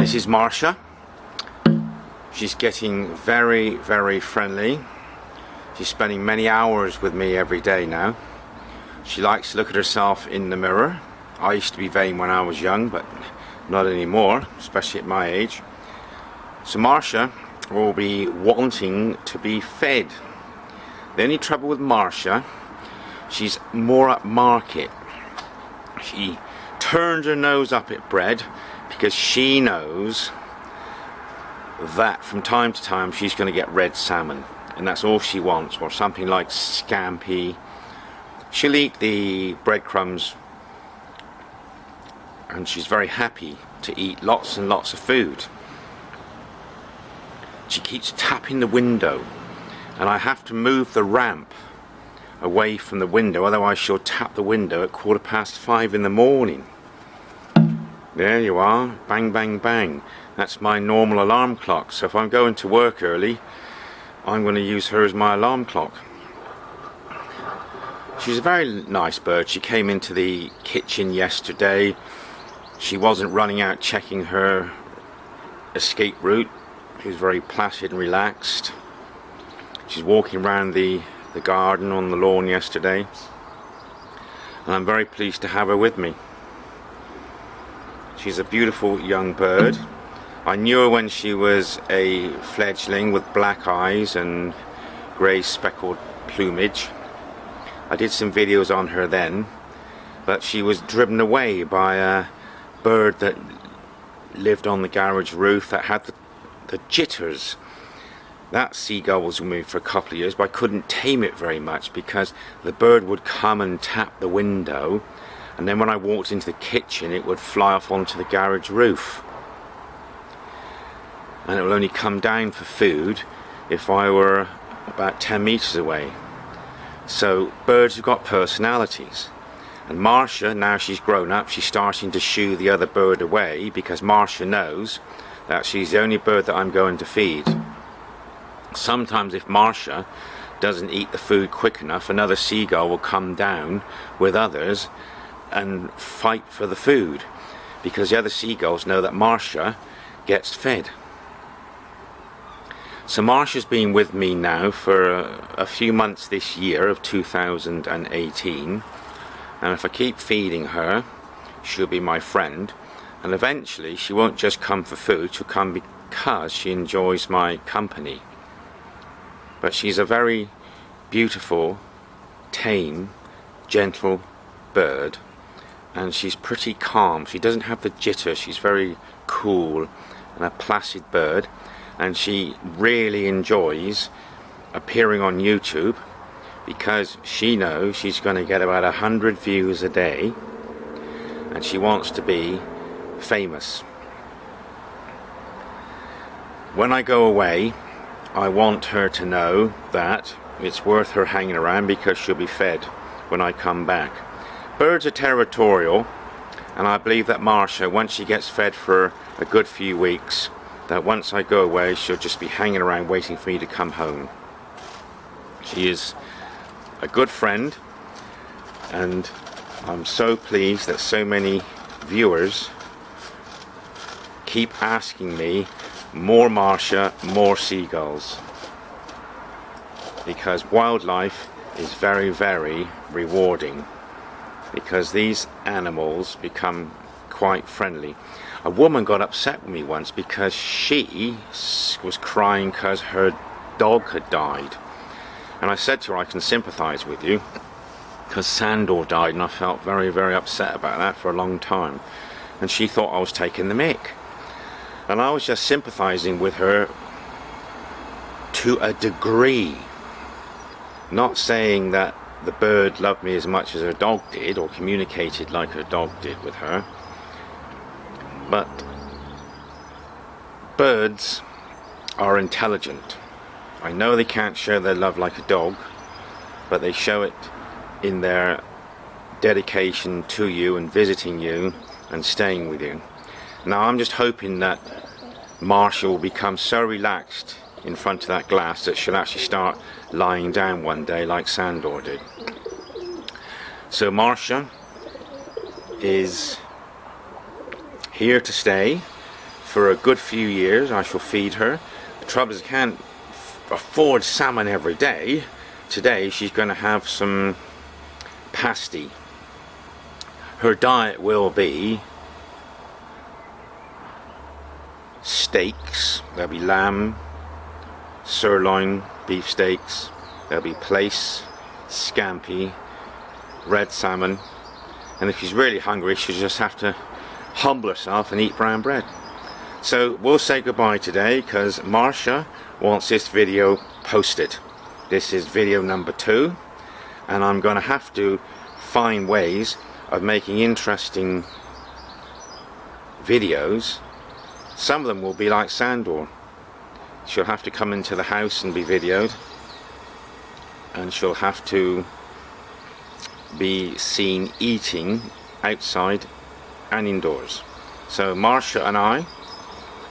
This is Marsha. She's getting very, very friendly. She's spending many hours with me every day now. She likes to look at herself in the mirror. I used to be vain when I was young, but not anymore, especially at my age. So Marsha will be wanting to be fed. The only trouble with Marsha, she's more upmarket. She turns her nose up at bread because she knows that from time to time she's going to get red salmon, and that's all she wants, or something like scampi. She'll eat the breadcrumbs, and she's very happy to eat lots and lots of food. She keeps tapping the window, and I have to move the ramp away from the window, otherwise she'll tap the window at 5:15 in the morning. There you are, bang bang bang. That's my normal alarm clock, so if I'm going to work early, I'm going to use her as my alarm clock. She's a very nice bird. She came into the kitchen yesterday. She wasn't running out checking her escape route. She was very placid and relaxed. She's walking around the garden on the lawn yesterday, and I'm very pleased to have her with me. She's a beautiful young bird. I knew her when she was a fledgling with black eyes and grey speckled plumage. I did some videos on her then, but she was driven away by a bird that lived on the garage roof that had the jitters. That seagull was removed for a couple of years, but I couldn't tame it very much because the bird would come and tap the window, and then when I walked into the kitchen it would fly off onto the garage roof, and it will only come down for food if I were about 10 meters away. So birds have got personalities, and Marsha, now she's grown up, she's starting to shoo the other bird away because Marsha knows that she's the only bird that I'm going to feed. Sometimes if Marsha doesn't eat the food quick enough, another seagull will come down with others and fight for the food, because the other seagulls know that Marsha gets fed. So Marsha's been with me now for a few months this year of 2018, and if I keep feeding her, she'll be my friend, and eventually she won't just come for food, she'll come because she enjoys my company. But she's a very beautiful, tame, gentle bird, and she's pretty calm. She doesn't have the jitter. She's very cool and a placid bird, and she really enjoys appearing on YouTube because she knows she's going to get about 100 views a day, and she wants to be famous. When I go away, I want her to know that it's worth her hanging around because she'll be fed when I come back. Birds are territorial, and I believe that Marsha, once she gets fed for a good few weeks, that once I go away she'll just be hanging around waiting for me to come home. She is a good friend, and I'm so pleased that so many viewers keep asking me more Marsha, more seagulls, because wildlife is very, very rewarding, because these animals become quite friendly. A woman got upset with me once because she was crying because her dog had died, and I said to her, I can sympathize with you because Sandor died, and I felt very, very upset about that for a long time, and she thought I was taking the mick. And I was just sympathizing with her to a degree, not saying that the bird loved me as much as her dog did or communicated like her dog did with her. But birds are intelligent. I know they can't show their love like a dog, but they show it in their dedication to you and visiting you and staying with you. Now I'm just hoping that Marsha will become so relaxed in front of that glass that she'll actually start lying down one day like Sandor did. So Marsha is here to stay for a good few years. I shall feed her. The trouble is I can't afford salmon every day. Today she's going to have some pasty. Her diet will be steaks. There'll be lamb, sirloin, beef steaks. There'll be plaice, scampi, red salmon, and if she's really hungry she'll just have to humble herself and eat brown bread. So we'll say goodbye today because Marsha wants this video posted. This is video number 2, and I'm going to have to find ways of making interesting videos. Some of them will be like Sandor. She'll have to come into the house and be videoed, and she'll have to be seen eating outside and indoors. So Marsha and I,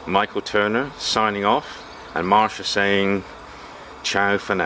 Michael Turner, signing off, and Marsha saying ciao for now.